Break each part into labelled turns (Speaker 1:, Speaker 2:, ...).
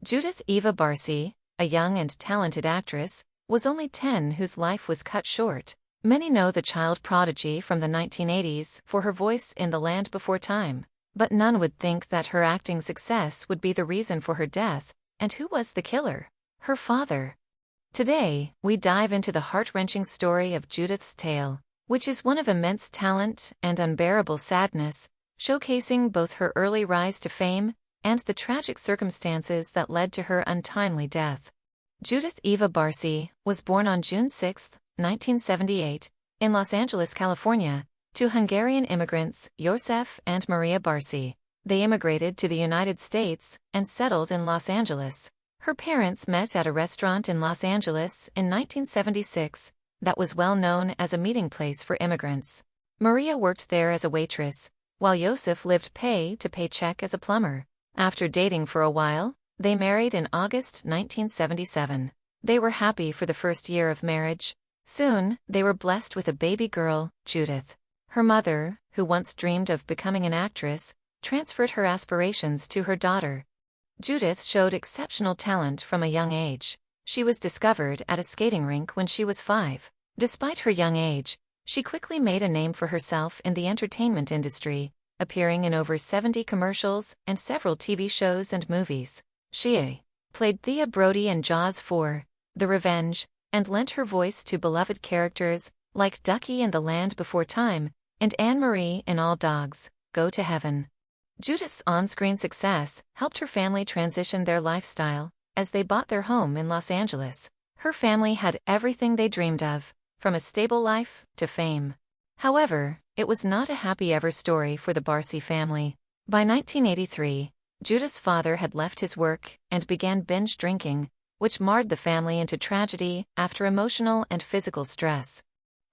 Speaker 1: Judith Eva Barsi, a young and talented actress, was only 10 whose life was cut short. Many know the child prodigy from the 1980s for her voice in The Land Before Time, but none would think that her acting success would be the reason for her death. And who was the killer? Her father. Today, we dive into the heart-wrenching story of Judith's tale, which is one of immense talent and unbearable sadness, showcasing both her early rise to fame and the tragic circumstances that led to her untimely death. Judith Eva Barsi was born on June 6, 1978, in Los Angeles, California, to Hungarian immigrants József and Maria Barsi. They immigrated to the United States and settled in Los Angeles. Her parents met at a restaurant in Los Angeles in 1976 that was well known as a meeting place for immigrants. Maria worked there as a waitress, while József lived pay-to-paycheck as a plumber. After dating for a while, they married in August 1977. They were happy for the first year of marriage. Soon, they were blessed with a baby girl, Judith. Her mother, who once dreamed of becoming an actress, transferred her aspirations to her daughter. Judith showed exceptional talent from a young age. She was discovered at a skating rink when she was 5. Despite her young age, she quickly made a name for herself in the entertainment industry, appearing in over 70 commercials and several TV shows and movies. She played Thea Brody in Jaws 4, The Revenge, and lent her voice to beloved characters like Ducky in The Land Before Time and Anne-Marie in All Dogs Go to Heaven. Judith's on-screen success helped her family transition their lifestyle as they bought their home in Los Angeles. Her family had everything they dreamed of, from a stable life to fame. However, it was not a happy-ever story for the Barsi family. By 1983, Judith's father had left his work and began binge drinking, which marred the family into tragedy after emotional and physical stress.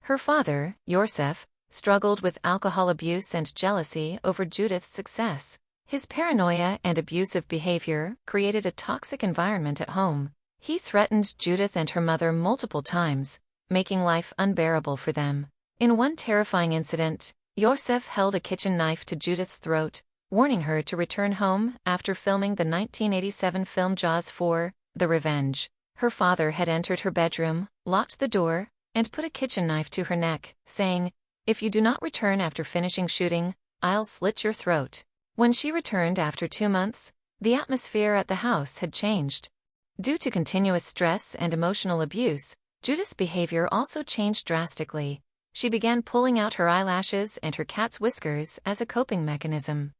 Speaker 1: Her father, József, struggled with alcohol abuse and jealousy over Judith's success. His paranoia and abusive behavior created a toxic environment at home. He threatened Judith and her mother multiple times, making life unbearable for them. In one terrifying incident, József held a kitchen knife to Judith's throat, warning her to return home after filming the 1987 film Jaws 4, The Revenge. Her father had entered her bedroom, locked the door, and put a kitchen knife to her neck, saying, "If you do not return after finishing shooting, I'll slit your throat." When she returned after 2 months, the atmosphere at the house had changed. Due to continuous stress and emotional abuse, Judith's behavior also changed drastically. She began pulling out her eyelashes and her cat's whiskers as a coping mechanism.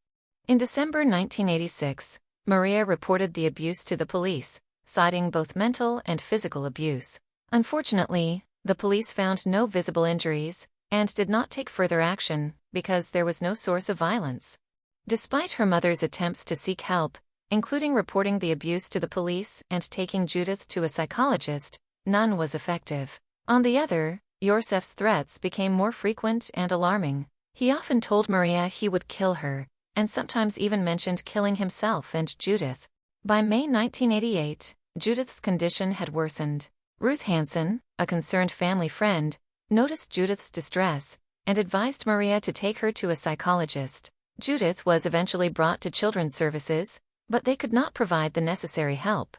Speaker 1: In December 1986, Maria reported the abuse to the police, citing both mental and physical abuse. Unfortunately, the police found no visible injuries and did not take further action because there was no source of violence. Despite her mother's attempts to seek help, including reporting the abuse to the police and taking Judith to a psychologist, none was effective. On the other, József's threats became more frequent and alarming. He often told Maria he would kill her, and sometimes even mentioned killing himself and Judith. By May 1988, Judith's condition had worsened. Ruth Hansen, a concerned family friend, noticed Judith's distress and advised Maria to take her to a psychologist. Judith was eventually brought to Children's Services, but they could not provide the necessary help.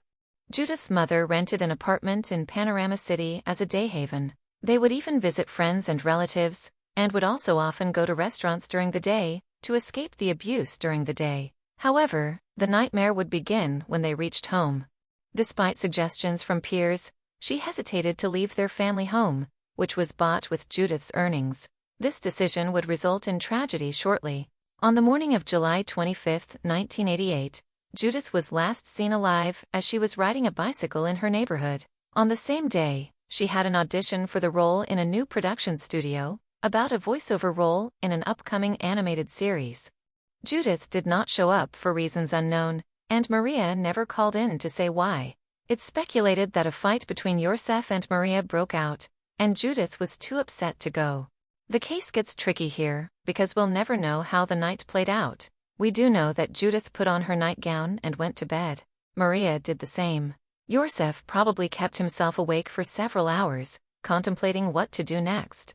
Speaker 1: Judith's mother rented an apartment in Panorama City as a day haven. They would even visit friends and relatives, and would also often go to restaurants during the day to escape the abuse during the day. However, the nightmare would begin when they reached home. Despite suggestions from peers, she hesitated to leave their family home, which was bought with Judith's earnings. This decision would result in tragedy shortly. On the morning of July 25, 1988, Judith was last seen alive as she was riding a bicycle in her neighborhood. On the same day, she had an audition for the role in a new production studio, about a voiceover role in an upcoming animated series. Judith did not show up for reasons unknown, and Maria never called in to say why. It's speculated that a fight between József and Maria broke out, and Judith was too upset to go. The case gets tricky here, because we'll never know how the night played out. We do know that Judith put on her nightgown and went to bed. Maria did the same. József probably kept himself awake for several hours, contemplating what to do next.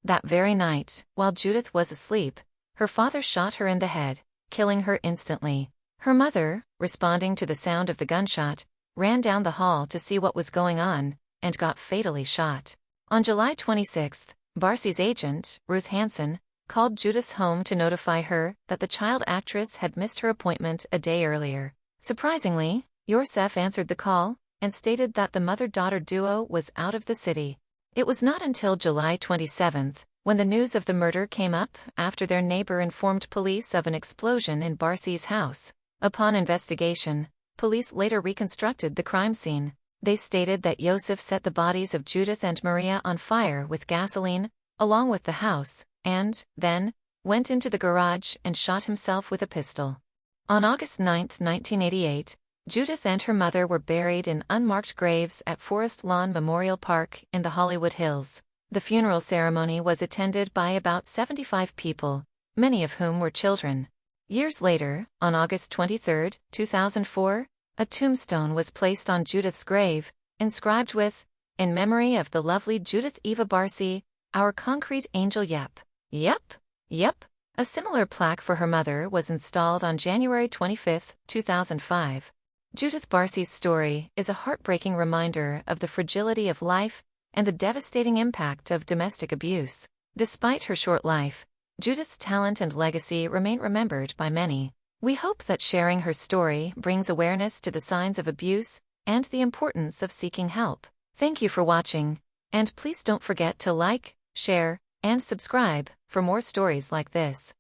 Speaker 1: That very night, while Judith was asleep, her father shot her in the head, killing her instantly. Her mother, responding to the sound of the gunshot, ran down the hall to see what was going on, and got fatally shot. On July 26, Barsi's agent, Ruth Hansen, called Judith's home to notify her that the child actress had missed her appointment a day earlier. Surprisingly, József answered the call and stated that the mother-daughter duo was out of the city. It was not until July 27, when the news of the murder came up after their neighbor informed police of an explosion in Barsi's house. Upon investigation, police later reconstructed the crime scene. They stated that József set the bodies of Judith and Maria on fire with gasoline, along with the house, and, then, went into the garage and shot himself with a pistol. On August 9, 1988, Judith and her mother were buried in unmarked graves at Forest Lawn Memorial Park in the Hollywood Hills. The funeral ceremony was attended by about 75 people, many of whom were children. Years later, on August 23, 2004, a tombstone was placed on Judith's grave, inscribed with, "In memory of the lovely Judith Eva Barsi, our concrete angel yep." Yep. A similar plaque for her mother was installed on January 25, 2005. Judith Barsi's story is a heartbreaking reminder of the fragility of life and the devastating impact of domestic abuse. Despite her short life, Judith's talent and legacy remain remembered by many. We hope that sharing her story brings awareness to the signs of abuse and the importance of seeking help. Thank you for watching, and please don't forget to like, share, and subscribe for more stories like this.